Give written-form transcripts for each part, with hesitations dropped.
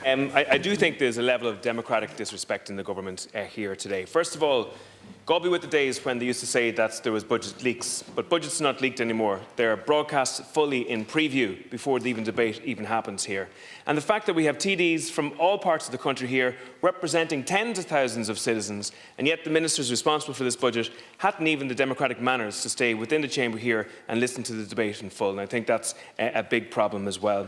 I do think there's a level of democratic disrespect in the government here today. First of all, God be with the days when they used to say that there was budget leaks, but budgets are not leaked anymore. They're broadcast fully in preview before the debate even happens here. And the fact that we have TDs from all parts of the country here representing tens of thousands of citizens, and yet the ministers responsible for this budget hadn't even the democratic manners to stay within the chamber here and listen to the debate in full. And I think that's a big problem as well.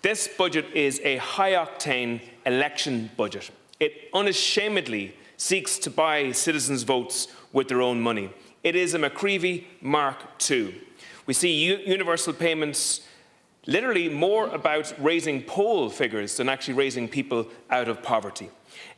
This budget is a high-octane election budget. It unashamedly seeks to buy citizens' votes with their own money. It is a McCreevy Mark II. We see universal payments literally more about raising poll figures than actually raising people out of poverty.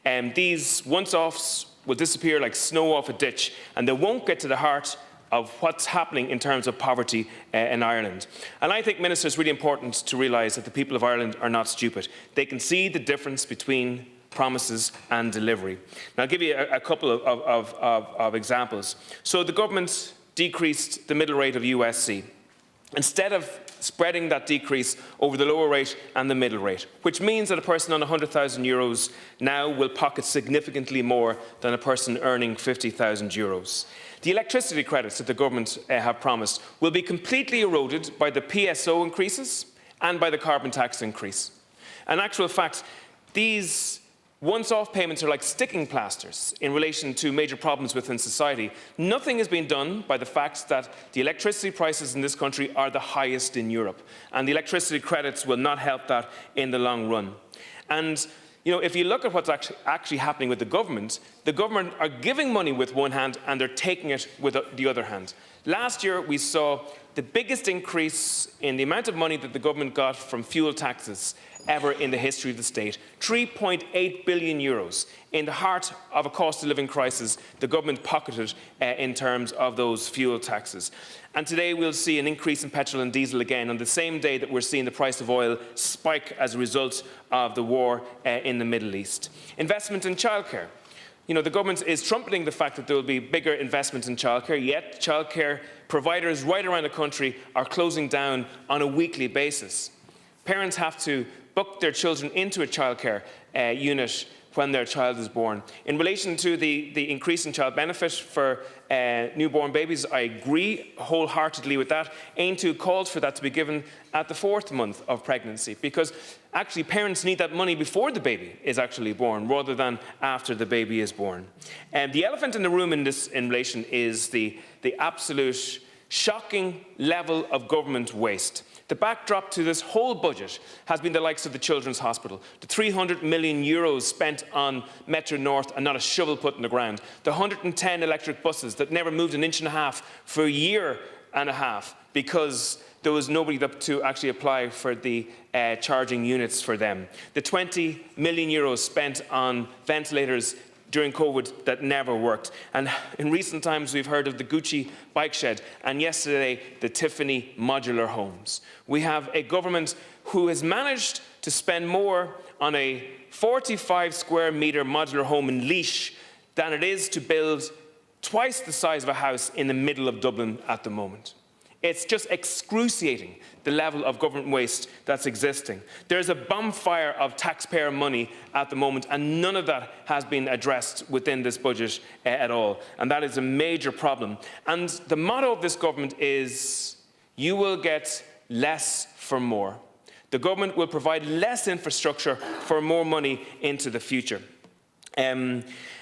These once-offs will disappear like snow off a ditch, and they won't get to the heart of what's happening in terms of poverty in Ireland. And I think, Minister, it's really important to realise that the people of Ireland are not stupid. They can see the difference between promises and delivery. Now, I'll give you a couple of examples. So the government decreased the middle rate of USC. Instead of spreading that decrease over the lower rate and the middle rate, which means that a person on €100,000 now will pocket significantly more than a person earning €50,000. The electricity credits that the government have promised will be completely eroded by the PSO increases and by the carbon tax increase. In actual fact, these once-off payments are like sticking plasters in relation to major problems within society. Nothing has been done by the fact that the electricity prices in this country are the highest in Europe, and the electricity credits will not help that in the long run. And if you look at what's actually happening with the government are giving money with one hand and they're taking it with the other hand. Last year, we saw the biggest increase in the amount of money that the government got from fuel taxes ever in the history of the state. €3.8 billion. In the heart of a cost of living crisis, the government pocketed in terms of those fuel taxes. And today we'll see an increase in petrol and diesel again on the same day that we're seeing the price of oil spike as a result of the war in the Middle East. Investment in childcare. The government is trumpeting the fact that there will be bigger investment in childcare, yet childcare providers right around the country are closing down on a weekly basis. Parents have to book their children into a childcare unit when their child is born. In relation to the increase in child benefit for newborn babies, I agree wholeheartedly with that. AIM2 called for that to be given at the 4th month of pregnancy, because actually parents need that money before the baby is actually born, rather than after the baby is born. And the elephant in the room in relation is the absolute shocking level of government waste. The backdrop to this whole budget has been the likes of the Children's Hospital, the €300 million spent on Metro North and not a shovel put in the ground, the 110 electric buses that never moved an inch and a half for a year and a half because there was nobody to actually apply for the charging units for them, the €20 million spent on ventilators during COVID that never worked. And in recent times, we've heard of the Gucci bike shed, and yesterday, the Tiffany modular homes. We have a government who has managed to spend more on a 45 square metre modular home in Laois than it is to build twice the size of a house in the middle of Dublin at the moment. It's just excruciating, the level of government waste that's existing. There's a bonfire of taxpayer money at the moment, and none of that has been addressed within this budget at all. And that is a major problem. And the motto of this government is, you will get less for more. The government will provide less infrastructure for more money into the future.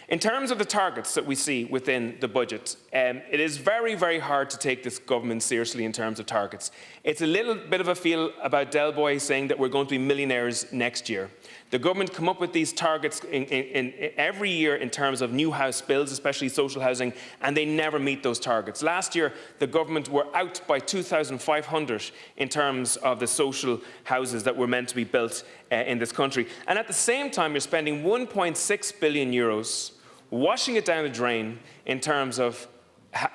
In terms of the targets that we see within the budget, it is very, very hard to take this government seriously in terms of targets. It's a little bit of a feel about Del Boy saying that we're going to be millionaires next year. The government come up with these targets in every year in terms of new house builds, especially social housing, and they never meet those targets. Last year, the government were out by 2,500 in terms of the social houses that were meant to be built in this country. And at the same time, you're spending €1.6 billion washing it down the drain in terms of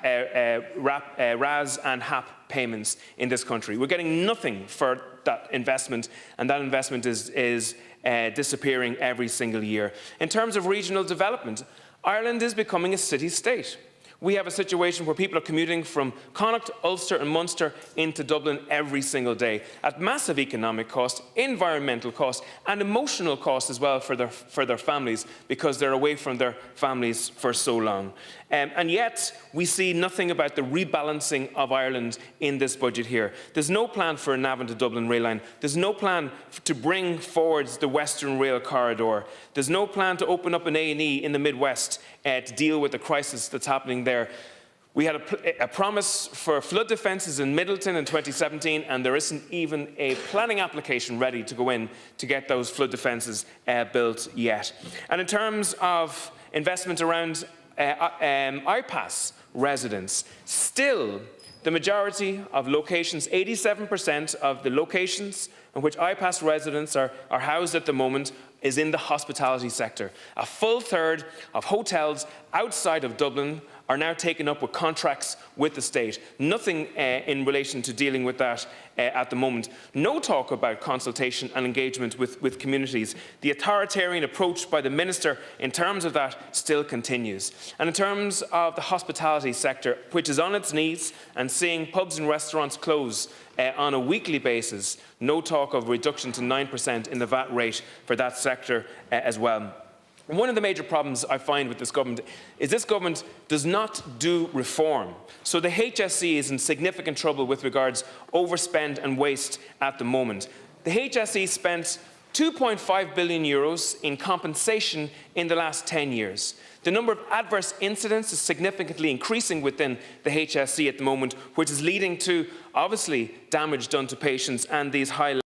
RAS and HAP payments in this country. We're getting nothing for that investment, and that investment is disappearing every single year. In terms of regional development, Ireland is becoming a city-state. we have a situation where people are commuting from Connacht, Ulster and Munster into Dublin every single day at massive economic cost, environmental cost and emotional cost as well for their families, because they're away from their families for so long. And yet we see nothing about the rebalancing of Ireland in this budget here. There's no plan for a Navan to Dublin rail line. There's no plan to bring forward the Western Rail Corridor. There's no plan to open up an A&E in the Midwest to deal with the crisis that's happening there. We had a promise for flood defences in Middleton in 2017, and there isn't even a planning application ready to go in to get those flood defences built yet. And in terms of investment around IPAS residents, still the majority of locations, 87% of the locations in which IPAS residents are housed at the moment, is in the hospitality sector. A full third of hotels outside of Dublin are now taken up with contracts with the state. Nothing in relation to dealing with that at the moment. No talk about consultation and engagement with communities. The authoritarian approach by the Minister in terms of that still continues. And in terms of the hospitality sector, which is on its knees and seeing pubs and restaurants close on a weekly basis, no talk of reduction to 9% in the VAT rate for that sector as well. And one of the major problems I find with this government is this government does not do reform. So the HSE is in significant trouble with regards overspend and waste at the moment. The HSE spent €2.5 billion in compensation in the last 10 years. The number of adverse incidents is significantly increasing within the HSE at the moment, which is leading to, obviously, damage done to patients and these high